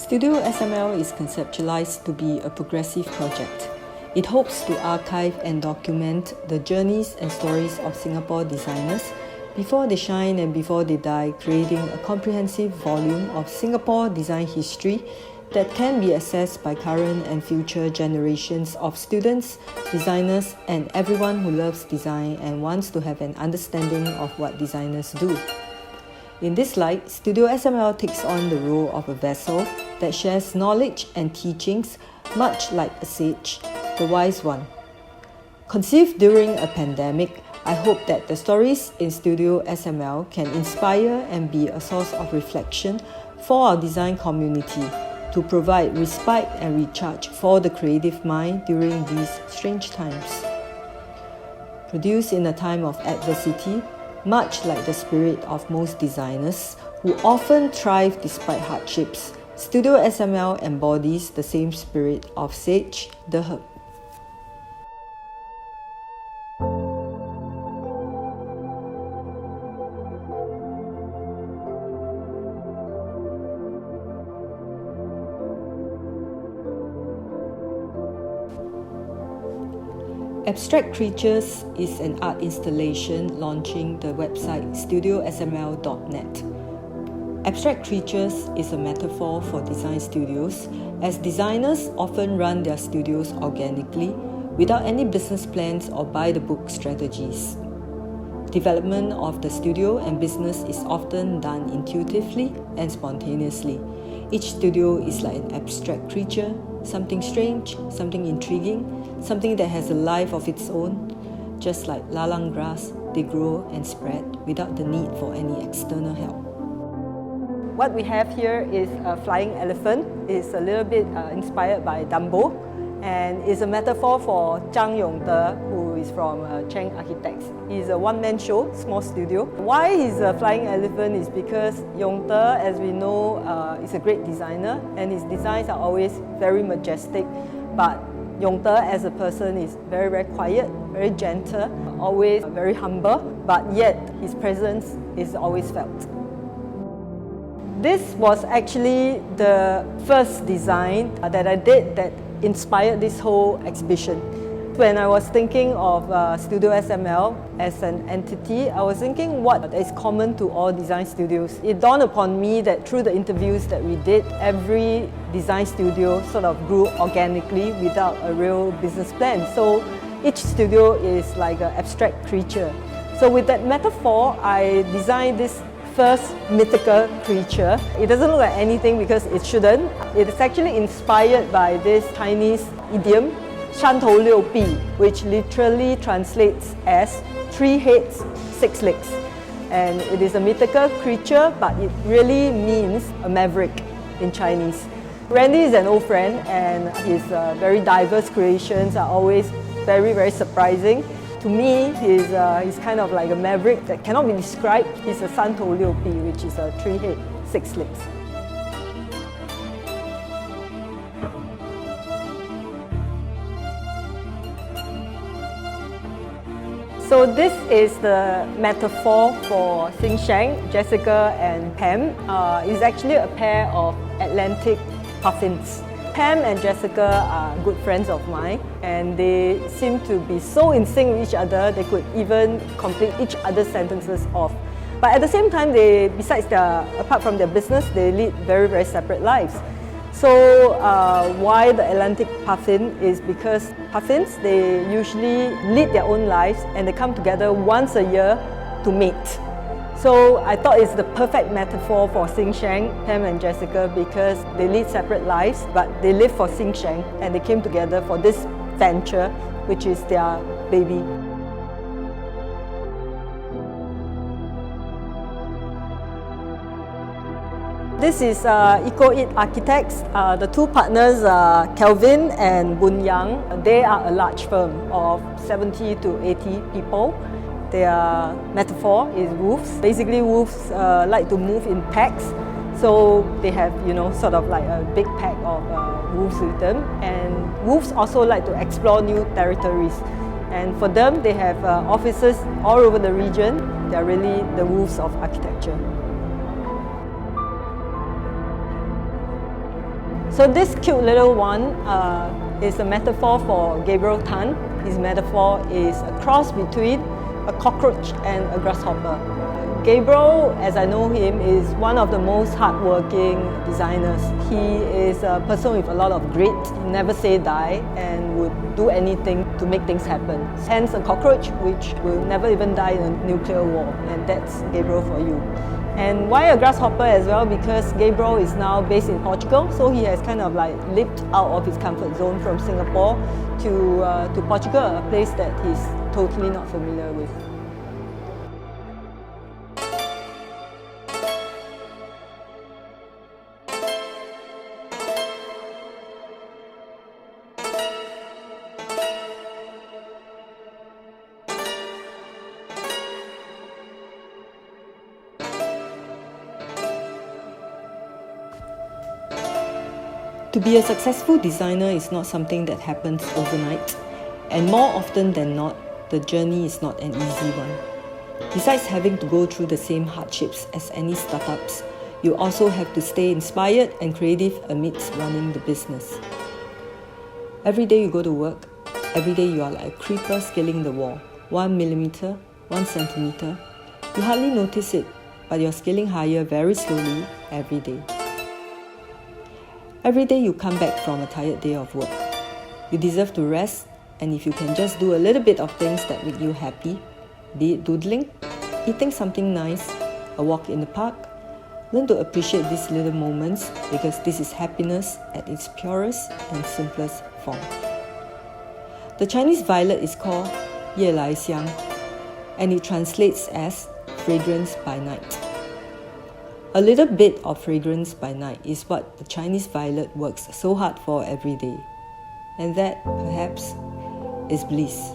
Studio SML is conceptualized to be a progressive project. It hopes to archive and document the journeys and stories of Singapore designers before they shine and before they die, creating a comprehensive volume of Singapore design history that can be accessed by current and future generations of students, designers, and everyone who loves design and wants to have an understanding of what designers do. In this light, Studio SML takes on the role of a vessel that shares knowledge and teachings, much like a sage, the wise one. Conceived during a pandemic, I hope that the stories in Studio SML can inspire and be a source of reflection for our design community to provide respite and recharge for the creative mind during these strange times. Produced in a time of adversity, much like the spirit of most designers who often thrive despite hardships, Studio SML embodies the same spirit of Sage the Herb. Abstract Creatures is an art installation launching the website studiosml.net. Abstract Creatures is a metaphor for design studios, as designers often run their studios organically without any business plans or by-the-book strategies. Development of the studio and business is often done intuitively and spontaneously. Each studio is like an abstract creature, something strange, something intriguing, something that has a life of its own. Just like lalang grass, they grow and spread without the need for any external help. What we have here is a flying elephant. It's a little bit inspired by Dumbo, and is a metaphor for Zhang Yongde, who is from Cheng Architects. He's a one-man show, small studio. Why he's a flying elephant is because Yongde, as we know, is a great designer, and his designs are always very majestic, but Yongde as a person is very, very quiet, very gentle, always very humble, but yet his presence is always felt. This was actually the first design that I did that inspired this whole exhibition. When I was thinking of Studio SML as an entity, I was thinking what is common to all design studios. It dawned upon me that through the interviews that we did, every design studio sort of grew organically without a real business plan. So each studio is like an abstract creature. So with that metaphor, I designed this first mythical creature. It doesn't look like anything because it shouldn't. It is actually inspired by this Chinese idiom, 山头六臂, which literally translates as 3 heads, 6 legs. And it is a mythical creature, but it really means a maverick in Chinese. Randy is an old friend, and his very diverse creations are always very, very surprising. To me, he's kind of like a maverick that cannot be described. He's a 三头六臂, which is a 3 head, 6 legs. So this is the metaphor for Xing Sheng, Jessica and Pam. It's actually a pair of Atlantic puffins. Pam and Jessica are good friends of mine, and they seem to be so in sync with each other, they could even complete each other's sentences off. But at the same time, apart from their business, they lead very, very separate lives. So why the Atlantic puffin is because puffins, they usually lead their own lives and they come together once a year to mate. So I thought it's the perfect metaphor for Xing Sheng, Pam and Jessica, because they lead separate lives, but they live for Xing Sheng and they came together for this venture, which is their baby. This is Eco-It Architects. The two partners are Kelvin and Boon Yang. They are a large firm of 70 to 80 people. Their metaphor is wolves. Basically, wolves like to move in packs. So they have, sort of like a big pack of wolves with them. And wolves also like to explore new territories. And for them, they have offices all over the region. They are really the wolves of architecture. So this cute little one is a metaphor for Gabriel Tan. His metaphor is a cross between a cockroach and a grasshopper. Gabriel, as I know him, is one of the most hardworking designers. He is a person with a lot of grit, never say die, and would do anything to make things happen. Hence a cockroach which will never even die in a nuclear war, and that's Gabriel for you. And why a grasshopper as well? Because Gabriel is now based in Portugal, so he has kind of like leaped out of his comfort zone from Singapore to Portugal, a place that he's totally not familiar with. To be a successful designer is not something that happens overnight, and more often than not, the journey is not an easy one. Besides having to go through the same hardships as any startups, you also have to stay inspired and creative amidst running the business. Every day you go to work, every day you are like a creeper scaling the wall, 1 millimeter, 1 centimeter. You hardly notice it, but you're scaling higher very slowly every day. Every day you come back from a tired day of work. You deserve to rest, and if you can just do a little bit of things that make you happy, be it doodling, eating something nice, a walk in the park, learn to appreciate these little moments because this is happiness at its purest and simplest form. The Chinese violet is called 夜来香, and it translates as fragrance by night. A little bit of fragrance by night is what the Chinese violet works so hard for every day. And that, perhaps, is bliss.